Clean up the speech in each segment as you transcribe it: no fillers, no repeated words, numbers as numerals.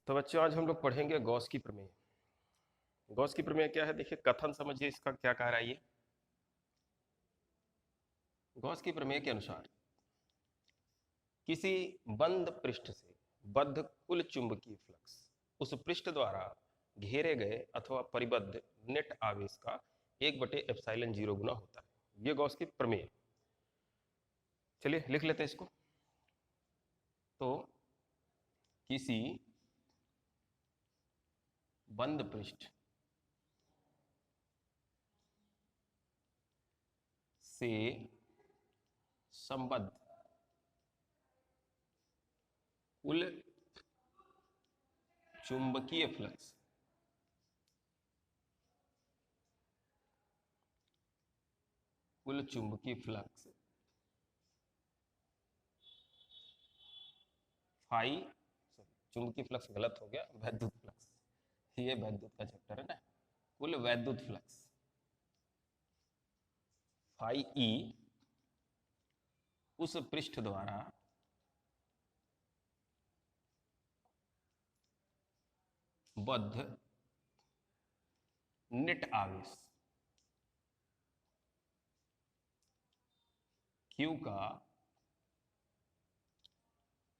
तो बच्चों आज हम लोग पढ़ेंगे गॉस की प्रमेय। गॉस की प्रमेय क्या है, देखिए कथन समझिए इसका क्या कह रहा है ये। गॉस की प्रमेय के अनुसार किसी बंद पृष्ठ से बद्ध कुल चुंबकीय फ्लक्स उस पृष्ठ द्वारा घेरे गए अथवा परिबद्ध नेट आवेश का 1/ε0 गुना होता है। ये गॉस की प्रमेय। चलिए लिख लेते हैं इसको। तो किसी बंद पृष्ठ से संबद्ध कुल चुंबकीय फ्लक्स कुल चुंबकीय फ्लक्स फाई चुंबकीय फ्लक्स गलत हो गया, वैद्युत फ्लक्स। ये वैद्युत का चैप्टर है ना। कुल वैद्युत फ्लक्स फाई ई उस पृष्ठ द्वारा बद्ध नेट आवेश क्यू का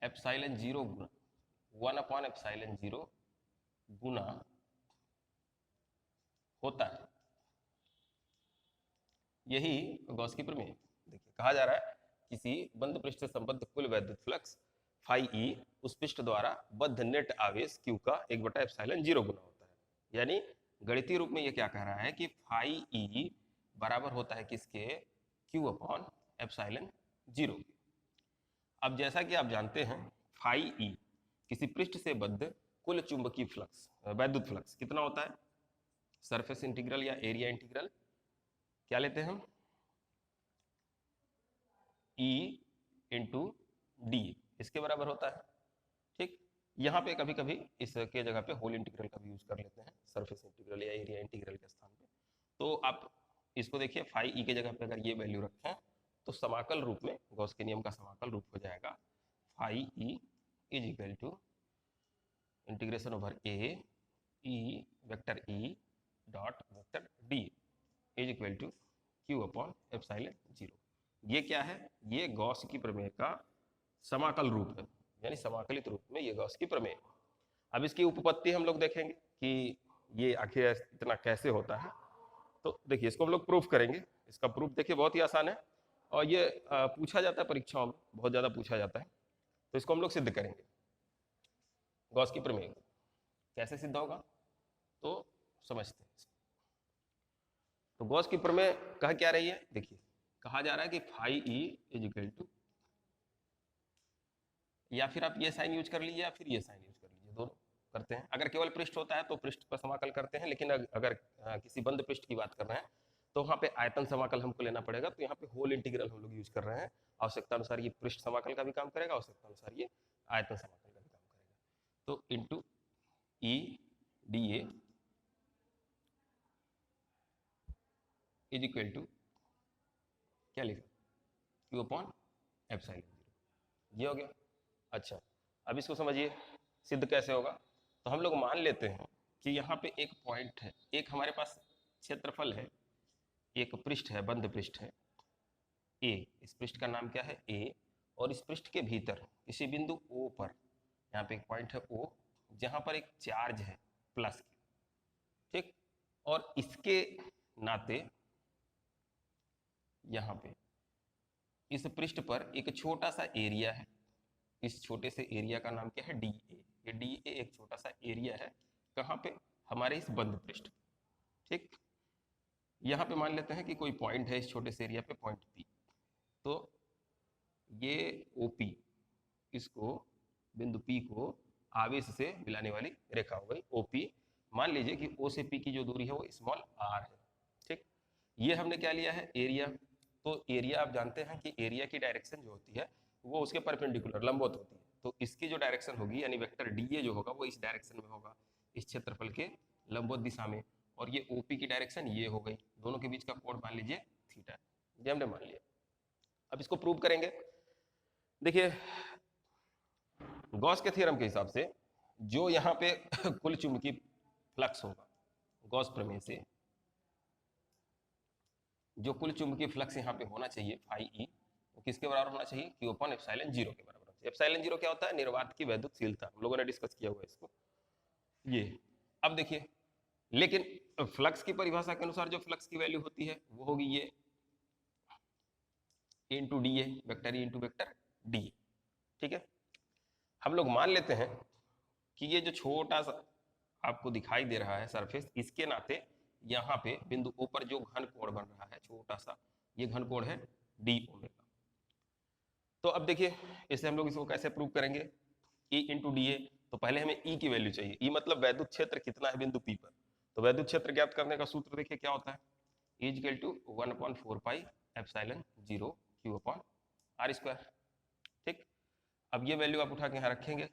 एप्सिलॉन 0 गुना 1/ε0 गुना होता है। यही गॉस की प्रमेय। देखिए कहा जा रहा है किसी बंद पृष्ठ से संबद्ध कुल वैद्युत फ्लक्स फाई ई उस पृष्ठ द्वारा बद्ध नेट आवेश क्यू का 1/ε0 गुना होता है। यानी गणितीय रूप में ये क्या कह रहा है कि फाई ई बराबर होता है किसके, Q/ε0 के। अब जैसा कि आप जानते हैं फाई ई किसी पृष्ठ से बद्ध कुल चुंबकीय फ्लक्स वैद्युत फ्लक्स कितना होता है, सरफेस इंटीग्रल या एरिया इंटीग्रल क्या लेते हैं हम, ई इंटू डी, इसके बराबर होता है। ठीक, यहाँ पे कभी कभी इसके जगह पे होल इंटीग्रल का भी यूज कर लेते हैं, सरफेस इंटीग्रल या एरिया इंटीग्रल के स्थान पे। तो आप इसको देखिए फाई ई के जगह पे अगर ये वैल्यू रखें तो समाकल रूप में गॉस के नियम का समाकल रूप हो जाएगा phi E is equal to integration over A E vector E dot vector d is equal to Q/ε0। ये क्या है, ये गॉस की प्रमेय का समाकल रूप है, यानी समाकलित रूप में ये गॉस की प्रमेय। अब इसकी उपपत्ति हम लोग देखेंगे कि ये आखिर इतना कैसे होता है। तो देखिए इसको हम लोग प्रूफ करेंगे। इसका प्रूफ देखिए बहुत ही आसान है और ये पूछा जाता है परीक्षाओं में, बहुत ज्यादा पूछा जाता है। तो इसको हम लोग सिद्ध करेंगे। गॉस की प्रमेय को कैसे सिद्ध होगा तो समझते हैं। तो गॉस की प्रमेय कह क्या रही है, देखिए कहा जा रहा है कि phi E is equal to, या फिर आप ये साइन यूज कर लीजिए या फिर ये साइन यूज कर लीजिए, दोनों करते हैं। अगर केवल पृष्ठ होता है तो पृष्ठ पर समाकल करते हैं, लेकिन अगर किसी बंद पृष्ठ की बात कर रहे हैं तो वहाँ पे आयतन समाकल हमको लेना पड़ेगा। तो यहाँ पे होल इंटीग्रल हम लोग यूज कर रहे हैं। आवश्यकता अनुसार ये पृष्ठ समाकल का भी काम करेगा, आवश्यकता अनुसार ये आयतन समाकल का भी काम करेगा। तो into E D A is equal to क्या लिखा, Q/ε0। ये हो गया। अच्छा अब इसको समझिए सिद्ध कैसे होगा। तो हम लोग मान लेते हैं कि यहाँ पे एक पॉइंट है, एक हमारे पास क्षेत्रफल है, एक पृष्ठ है, बंद पृष्ठ है ए। इस पृष्ठ का नाम क्या है ए, और इस पृष्ठ के भीतर किसी बिंदु ओ पर यहाँ पे एक पॉइंट है ओ, जहाँ पर एक चार्ज है प्लस की। ठीक, और इसके नाते यहाँ पे इस पृष्ठ पर एक छोटा सा एरिया है। इस छोटे से एरिया का नाम क्या है डी ए। ये डी ए एक छोटा सा एरिया है, कहाँ पे, हमारे इस बंद पृष्ठ। ठीक, यहाँ पे मान लेते हैं कि कोई पॉइंट है इस छोटे से एरिया पे, पॉइंट पी। तो ये ओपी, इसको बिंदु पी को आवेश से मिलाने वाली रेखा हो गई ओपी। मान लीजिए कि ओ से पी की जो दूरी है वो स्मॉल आर है। ठीक, ये हमने क्या लिया है एरिया। तो एरिया आप जानते हैं कि एरिया की डायरेक्शन जो होती है वो उसके परपेंडिकुलर लंबवत होती है। तो इसकी जो डायरेक्शन होगी यानी वेक्टर डी ए जो होगा वो इस डायरेक्शन में होगा, इस क्षेत्रफल के लंबवत दिशा में। और ये ओपी की डायरेक्शन ये हो गई, दोनों के बीच का कोण मान लीजिए थीटा, ये हमने मान लिया। अब इसको प्रूव करेंगे। देखिए गॉस के थ्योरम के हिसाब से जो यहाँ पे कुल चुंबकीय फ्लक्स होगा गॉस प्रमेय से, जो कुल चुंबकीय फ्लक्स यहाँ पे होना चाहिए फाई ई, वो किसके बराबर होना चाहिए, क्यू अपॉन एप्सिलॉन जीरो के बराबर होना चाहिए। एप्सिलॉन जीरो क्या होता है, निर्वात की वैद्युतशीलता, हम लोगों ने डिस्कस किया हुआ है इसको। ये अब देखिए, लेकिन फ्लक्स की परिभाषा के अनुसार जो फ्लक्स की वैल्यू होती है वो होगी ये इंटू डी ए, vector E into vector D. ठीक है, हम लोग मान लेते हैं कि ये जो छोटा सा आपको दिखाई दे रहा है सरफेस, इसके नाते यहाँ पे बिंदु ओ पर जो घन कोण बन रहा है छोटा सा, ये घन कोण है डी ओमेगा। तो अब देखिए इसे हम लोग इसको कैसे प्रूव करेंगे, ई इंटू डी ए। तो पहले हमें ई की वैल्यू चाहिए, ई मतलब वैद्युत क्षेत्र कितना है बिंदु पी पर। तो वैद्युत क्षेत्र ज्ञात करने का सूत्र देखिए क्या होता है, E equal to 1/4 pi epsilon 0 Q upon r square. ठीक, अब ये वैल्यू आप उठा के यहाँ रखेंगे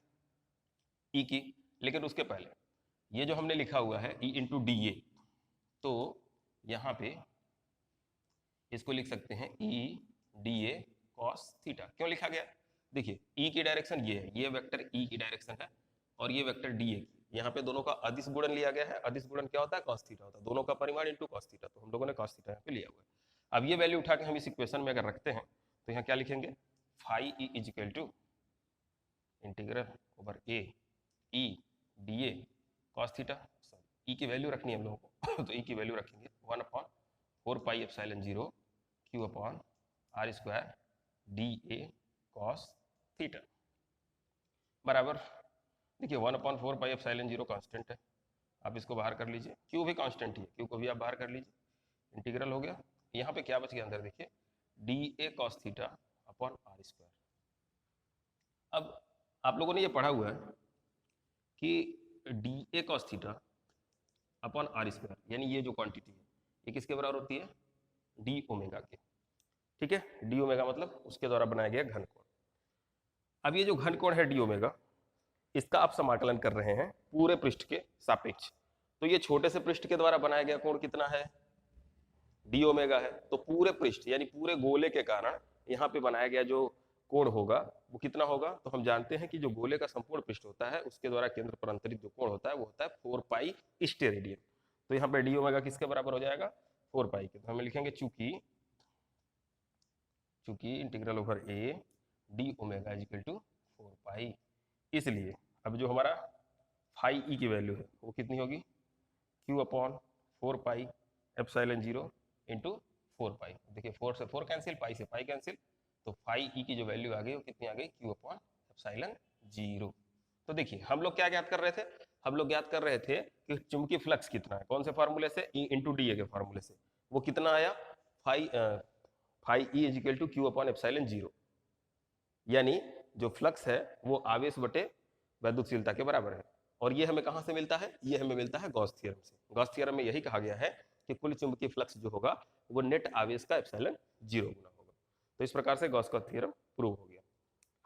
ई की, लेकिन उसके पहले ये जो हमने लिखा हुआ है ई इंटू डी ए, तो यहाँ पे इसको लिख सकते हैं E D A cos theta. क्यों लिखा गया, देखिए ई की डायरेक्शन ये है, ये वेक्टर ई की डायरेक्शन है और ये वेक्टर डी ए, यहाँ पे दोनों का अदिश गुणन लिया गया है। अदिश गुणन क्या होता है, कॉस थीटा होता है, दोनों का परिमाण इंटू कॉस थीटा, तो हम लोगों ने कॉस थीटा यहाँ पे लिया हुआ है। अब ये वैल्यू उठा के हम इस इक्वेशन में अगर रखते हैं तो यहाँ क्या लिखेंगे, phi E is equal to integral over A E D A cos theta. E की वैल्यू रखनी है हम लोगों को तो ई की वैल्यू रखेंगे 1/4 pi epsilon 0 Q upon r square d A cos theta बराबर, देखिए 1/4 पाई एप्सिलॉन 0 कांस्टेंट है, आप इसको बाहर कर लीजिए, क्यू भी कांस्टेंट ही है, क्यू को भी आप बाहर कर लीजिए, इंटीग्रल हो गया। यहाँ पे क्या बच गया अंदर, देखिए d A cos theta upon r square. अब आप लोगों ने ये पढ़ा हुआ है कि d A cos theta upon r square, यानी ये जो क्वांटिटी है ये किसके बराबर होती है, डी ओमेगा के। ठीक है, डी ओमेगा मतलब उसके द्वारा बनाया गया घन कोण। अब ये जो घन कोण है डी ओमेगा, इसका आप समाकलन कर रहे हैं पूरे पृष्ठ के सापेक्ष, तो ये छोटे से पृष्ठ के द्वारा बनाया गया कोण कितना है, डी ओमेगा है, तो पूरे पृष्ठ यानी पूरे गोले के कारण यहाँ पे बनाया गया जो कोण होगा वो कितना होगा, तो हम जानते हैं कि जो गोले का संपूर्ण पृष्ठ होता है उसके द्वारा केंद्र पर अंतरित जो कोण होता है वो होता है 4 पाई स्टेरेडियन। तो यहाँ पे डी ओमेगा किसके बराबर हो जाएगा, 4 पाई के, तो हम लिखेंगे चूंकि integral over A d omega is equal to 4 pi, इसलिए अब जो हमारा फाई ई की वैल्यू है वो कितनी होगी, क्यू अपॉन 4 पाई एप्सिलॉन 0 इंटू 4 पाई। देखिए 4 से 4 कैंसिल, पाई से पाई कैंसिल, तो फाई ई की जो वैल्यू आ गई वो कितनी आ गई, क्यू अपॉन एप्सिलॉन 0। तो देखिए हम लोग क्या ज्ञात कर रहे थे, हम लोग ज्ञात कर रहे थे कि चुंबकीय फ्लक्स कितना है, कौन से फार्मूले से, ई इंटू डी ए के फार्मूले से, वो कितना आया, phi E is equal to Q upon epsilon 0, यानी जो फ्लक्स है वो आवेश बटे वैद्युतशीलता के बराबर है। और ये हमें कहाँ से मिलता है, ये हमें मिलता है गॉस थ्योरम से। गॉस थ्योरम में यही कहा गया है कि कुल चुंबकीय फ्लक्स जो होगा वो नेट आवेश का एप्सिलॉन 0 गुना होगा। तो इस प्रकार से गॉस का थ्योरम प्रूव हो गया।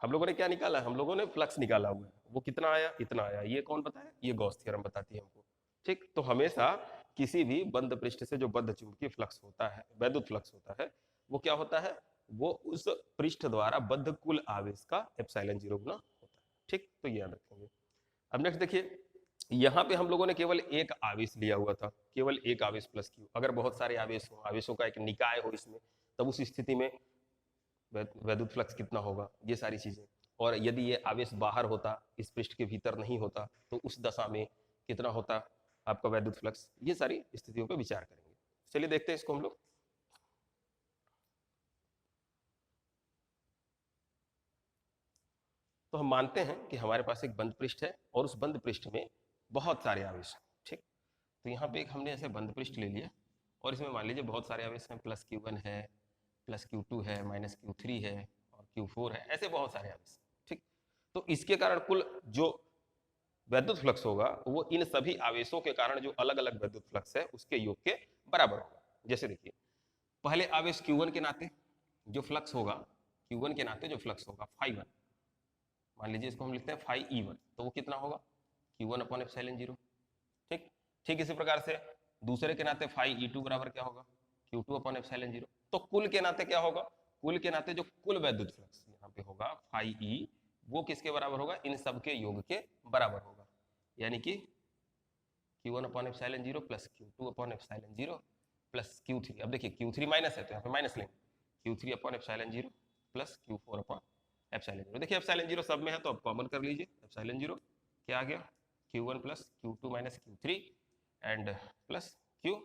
हम लोगों ने क्या निकाला, हम लोगों ने फ्लक्स निकाला हुआ है, वो कितना आया, इतना आया, ये कौन बताया, ये गॉस थ्योरम बताती है हमको। ठीक, तो हमेशा किसी भी बंद पृष्ठ से जो बद्ध चुंबकीय फ्लक्स होता है, वैद्युत फ्लक्स होता है, वो क्या होता है, वो उस पृष्ठ द्वारा बद्ध कुल आवेश का एप्सिलॉन 0 गुना होता है। ठीक, तो ये याद रखेंगे। अब नेक्स्ट देखिए, यहाँ पे हम लोगों ने केवल एक आवेश लिया हुआ था, केवल एक आवेश प्लस क्यू। अगर बहुत सारे आवेश हो, आवेशों का एक निकाय हो इसमें, तब उस स्थिति में वैद्युत फ्लक्स कितना होगा, ये सारी चीजें। और यदि ये आवेश बाहर होता, इस पृष्ठ के भीतर नहीं होता, तो उस दशा में कितना होता आपका वैद्युत फ्लक्स, ये सारी स्थितियों पर विचार करेंगे। चलिए देखते हैं इसको हम लोग। तो हम मानते हैं कि हमारे पास एक बंद पृष्ठ है और उस बंद पृष्ठ में बहुत सारे आवेश हैं। ठीक, तो यहाँ पे एक हमने ऐसे बंद पृष्ठ ले लिया और इसमें मान लीजिए बहुत सारे आवेश हैं, प्लस Q1 है, प्लस Q2 है, माइनस Q3 है और Q4 है, ऐसे बहुत सारे आवेश। ठीक, तो इसके कारण कुल जो वैद्युत फ्लक्स होगा वो इन सभी आवेशों के कारण जो अलग अलग वैद्युत फ्लक्स है उसके योग के बराबर होगा। जैसे देखिए, पहले आवेश Q1 के नाते जो फ्लक्स होगा, Q1 के नाते जो फ्लक्स होगा φ1, मान लीजिए इसको हम लिखते हैं फाई E1, तो वो कितना होगा, Q1 अपॉन एप्सिलॉन 0। ठीक, ठीक इसी प्रकार से दूसरे के नाते फाई E2 बराबर क्या होगा, Q2 अपॉन एप्सिलॉन 0। तो कुल के नाते क्या होगा, कुल के नाते जो कुल वैद्युत फ्लक्स यहाँ पे होगा फाई E, वो किसके बराबर होगा, इन सब के योग के बराबर होगा। यानी कि Q1 upon epsilon 0 plus Q2 upon epsilon 0 plus Q3। अब देखिए Q3 माइनस है तो यहाँ पे माइनस लेंगे, Q3 upon epsilon 0 plus Q4 upon epsilon 0। देखिए एप्सिलॉन 0 सब में है तो अब कॉमन कर लीजिए, एप्सिलॉन 0 क्या आ गया, Q1 plus Q2 minus Q3 and plus Q4।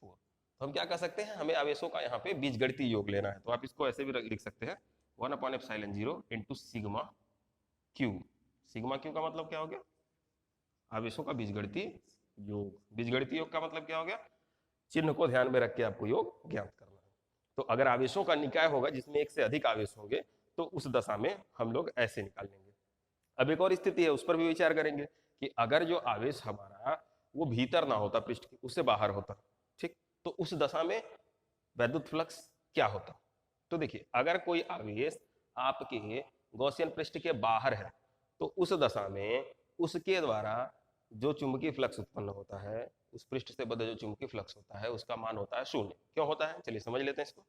तो हम क्या कर सकते हैं, हमें आवेशों का यहाँ पे बीजगणितीय योग लेना है, तो आप इसको ऐसे भी लिख सकते हैं 1 upon epsilon 0 into sigma Q. Sigma Q का मतलब क्या हो गया, आवेशों का बीजगणितीय योग। बीजगणितीय योग का मतलब क्या हो गया, चिन्ह को ध्यान में रख के आपको योग ज्ञात करना है। तो अगर आवेशों का निकाय होगा जिसमें एक से अधिक आवेश होंगे तो उस दशा में हम लोग ऐसे निकाल लेंगे। अब एक और स्थिति है, उस पर भी विचार करेंगे कि अगर जो आवेश हमारा वो भीतर ना होता पृष्ठ के, उससे बाहर होता, ठीक, तो उस दशा में वैद्युत फ्लक्स क्या होता। तो देखिए अगर कोई आवेश आपके गॉसियन पृष्ठ के बाहर है तो उस दशा में उसके द्वारा जो चुंबकीय फ्लक्स उत्पन्न होता है, उस पृष्ठ से बद्ध जो चुंबकीय फ्लक्स होता है उसका मान होता है 0। क्यों होता है, चलिए समझ लेते हैं इसको।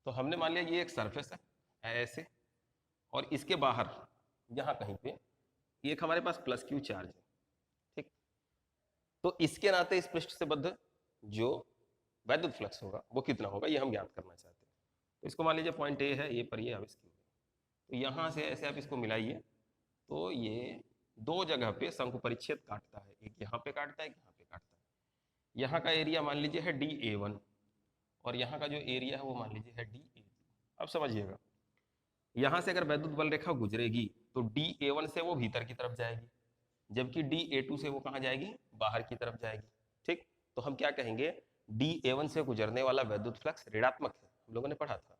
तो हमने मान लिया ये एक सरफेस है ऐसे, और इसके बाहर यहाँ कहीं पे एक हमारे पास प्लस क्यू चार्ज है, ठीक। तो इसके नाते इस पृष्ठ से बद्ध जो वैद्युत फ्लक्स होगा वो कितना होगा, ये हम ज्ञात करना चाहते हैं। तो इसको मान लीजिए पॉइंट ए है, ए पर ये आवेश क्यू है, तो यहाँ से ऐसे आप इसको मिलाइए तो ये दो जगह पे शंकु परिच्छेद काटता है, एक यहाँ पे काटता है, एक यहाँ पे काटता है। यहाँ का एरिया मान लीजिए है DA1 और यहाँ का जो एरिया है वो मान लीजिए है DA2। अब समझिएगा, यहाँ से अगर वैद्युत बल रेखा गुजरेगी तो DA1 से वो भीतर की तरफ जाएगी, जबकि DA2 से वो कहाँ जाएगी, बाहर की तरफ जाएगी, ठीक। तो हम क्या कहेंगे, DA1 से गुजरने वाला वैद्युत फ्लक्स ऋणात्मक है। हम लोगों ने पढ़ा था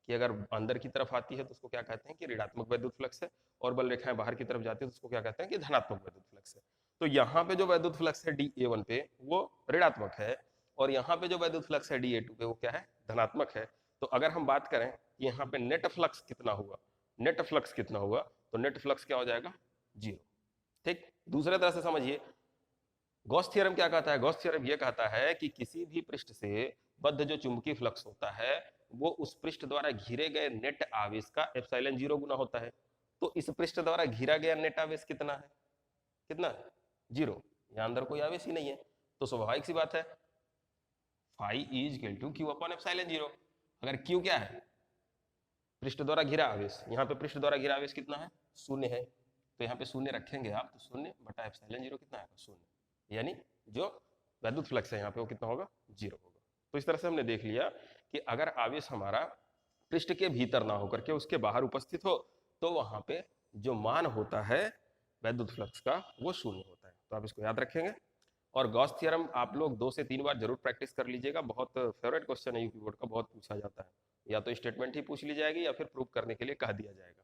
कि अगर अंदर की तरफ आती है तो उसको क्या कहते हैं कि ऋणात्मक वैद्युत फ्लक्स है, और बल रेखाएं बाहर की तरफ जाती है तो उसको क्या कहते हैं कि धनात्मक वैद्युत फ्लक्स है। तो यहाँ पे जो वैद्युत फ्लक्स है DA1 पे वो ऋणात्मक है, और यहाँ पे जो वैद्युत फ्लक्स है DA2 पे वो क्या है, धनात्मक है। तो अगर हम बात करें कि यहाँ पे नेट फ्लक्स कितना हुआ, नेट फ्लक्स कितना हुआ, तो नेट फ्लक्स क्या हो जाएगा, 0, ठीक। दूसरे तरह से समझिए, गॉस थ्योरम क्या कहता है, गॉस थ्योरम ये कहता है कि किसी भी पृष्ठ से बद्ध जो चुंबकीय फ्लक्स होता है वो उस पृष्ठ द्वारा घिरे गए नेट आवेश का एप्सिलॉन 0 गुना होता है। तो इस पृष्ठ द्वारा घिरा गया नेट आवेश कितना है, कितना है, 0। यहाँ अंदर कोई आवेश ही नहीं है, तो स्वाभाविक सी बात है phi is equal to Q upon epsilon 0। अगर क्यू क्या है, पृष्ठ द्वारा घिरा आवेश, यहाँ पे पृष्ठ द्वारा घिरा आवेश कितना है, 0 है, तो यहाँ पे 0 रखेंगे आप तो 0 बटा एप्सिलॉन 0 कितना आएगा, 0, यानी जो वैद्युत फ्लक्स है यहाँ पे वो कितना होगा, 0 होगा। तो इस तरह से हमने देख लिया कि अगर आवेश हमारा पृष्ठ के भीतर ना होकर के उसके बाहर उपस्थित हो तो वहां पे जो मान होता है वैद्युत फ्लक्स का वो 0 होता है। तो आप इसको याद रखेंगे, और गॉस थ्योरम आप लोग 2 से 3 बार जरूर प्रैक्टिस कर लीजिएगा, बहुत फेवरेट क्वेश्चन है यूपी बोर्ड का, बहुत पूछा जाता है, या तो स्टेटमेंट ही पूछ ली जाएगी या फिर प्रूव करने के लिए कह दिया जाएगा।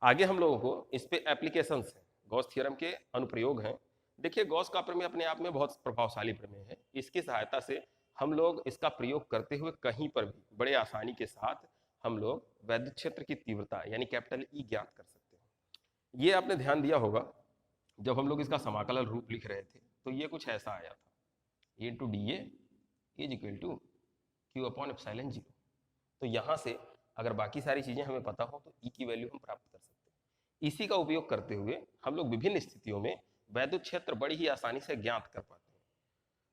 आगे हम लोगों को इस पे एप्लीकेशंस हैं, गॉस थ्योरम के अनुप्रयोग हैं। देखिए गॉस का प्रमेय अपने आप में बहुत प्रभावशाली प्रमेय है, इसकी सहायता से हम लोग इसका प्रयोग करते हुए कहीं पर भी बड़े आसानी के साथ हम लोग वैद्युत क्षेत्र की तीव्रता यानी कैपिटल ई ज्ञात कर सकते हैं। ये आपने ध्यान दिया होगा जब हम लोग इसका समाकलन रूप लिख रहे थे तो ये कुछ ऐसा आया था, A into D A is equal to Q upon epsilon 0। तो यहाँ से अगर बाकी सारी चीजें हमें पता हो तो ई की वैल्यू हम प्राप्त कर सकते हैं। इसी का उपयोग करते हुए हम लोग विभिन्न स्थितियों में वैद्युत क्षेत्र बड़ी ही आसानी से ज्ञात कर पाते हैं।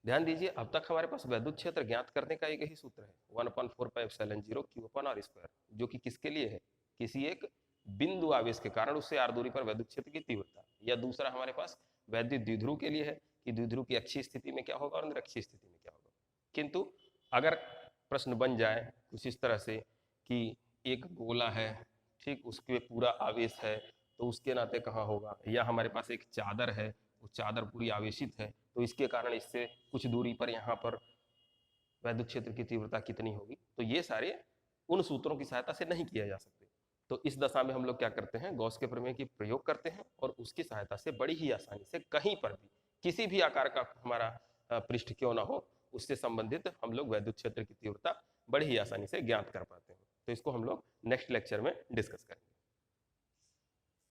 ध्यान दीजिए, अब तक हमारे पास वैद्युत क्षेत्र ज्ञात करने का एक ही सूत्र है, 1/4πε0 q अपॉन r स्क्वायर, जो कि किसके लिए है, किसी एक बिंदु आवेश के कारण उससे r दूरी पर वैद्युत क्षेत्र की तीव्रता, या दूसरा हमारे पास वैद्युत द्विध्रुव के लिए है कि द्विध्रुव की अक्षीय स्थिति में क्या होगा और निरक्षीय स्थिति में क्या होगा। किंतु अगर प्रश्न बन जाए कुछ इस तरह से कि एक गोला है, ठीक, उसके पूरा आवेश है तो उसके नाते कहाँ होगा, या हमारे पास एक चादर है, वो चादर पूरी आवेशित है तो इसके कारण इससे कुछ दूरी पर यहाँ पर वैद्युत क्षेत्र की तीव्रता कितनी होगी, तो ये सारे उन सूत्रों की सहायता से नहीं किया जा सकते। तो इस दशा में हम लोग क्या करते हैं, गॉस के प्रमेय की प्रयोग करते हैं और उसकी सहायता से बड़ी ही आसानी से कहीं पर भी किसी भी आकार का हमारा पृष्ठ क्यों ना हो उससे संबंधित हम लोग वैद्युत क्षेत्र की तीव्रता बड़ी ही आसानी से ज्ञात कर पाते हैं। तो इसको हम लोग नेक्स्ट लेक्चर में डिस्कस करेंगे।